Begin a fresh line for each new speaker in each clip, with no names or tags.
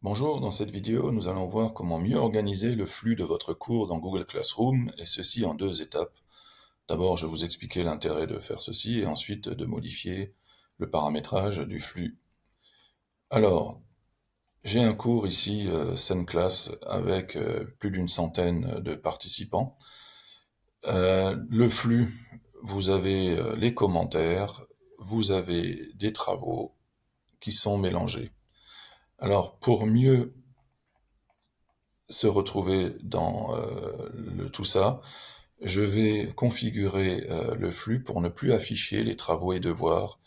Bonjour, dans cette vidéo, nous allons voir comment mieux organiser le flux de votre cours dans Google Classroom, et ceci en deux étapes. D'abord, je vais vous expliquer l'intérêt de faire ceci, et ensuite de modifier le paramétrage du flux. Alors, j'ai un cours ici, scène classe, avec plus d'une centaine de participants. Le flux, vous avez les commentaires, vous avez des travaux qui sont mélangés. Alors, pour mieux se retrouver dans tout ça, je vais configurer le flux pour ne plus afficher les travaux et devoirs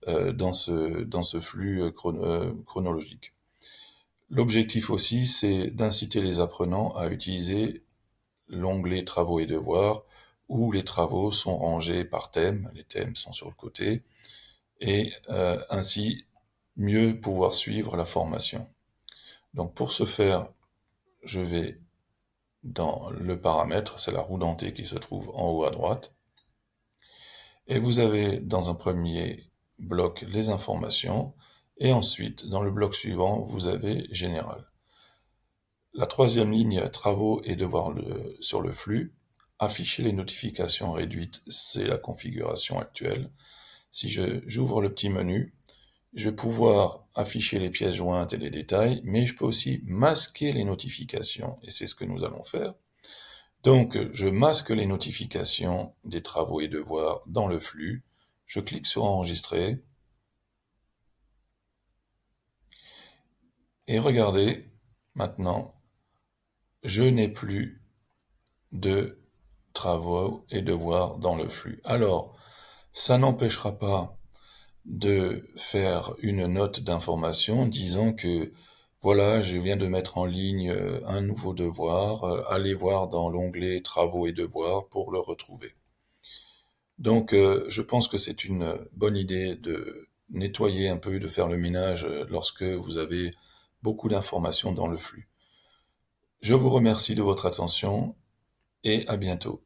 dans ce flux chronologique. L'objectif aussi, c'est d'inciter les apprenants à utiliser l'onglet travaux et devoirs où les travaux sont rangés par thème, les thèmes sont sur le côté, et ainsi mieux pouvoir suivre la formation. Donc pour ce faire, je vais dans le paramètre, c'est la roue dentée qui se trouve en haut à droite, et vous avez dans un premier bloc les informations, et ensuite dans le bloc suivant vous avez général. La troisième ligne, travaux et devoirs sur le flux, afficher les notifications réduites, c'est la configuration actuelle. Si j'ouvre le petit menu, je vais pouvoir afficher les pièces jointes et les détails, mais je peux aussi masquer les notifications, et c'est ce que nous allons faire. Donc, je masque les notifications des travaux et devoirs dans le flux, je clique sur enregistrer, et regardez, maintenant, je n'ai plus de travaux et devoirs dans le flux. Alors, ça n'empêchera pas de faire une note d'information disant que voilà, je viens de mettre en ligne un nouveau devoir, allez voir dans l'onglet travaux et devoirs pour le retrouver. Donc, je pense que c'est une bonne idée de nettoyer un peu, de faire le ménage lorsque vous avez beaucoup d'informations dans le flux. Je vous remercie de votre attention et à bientôt.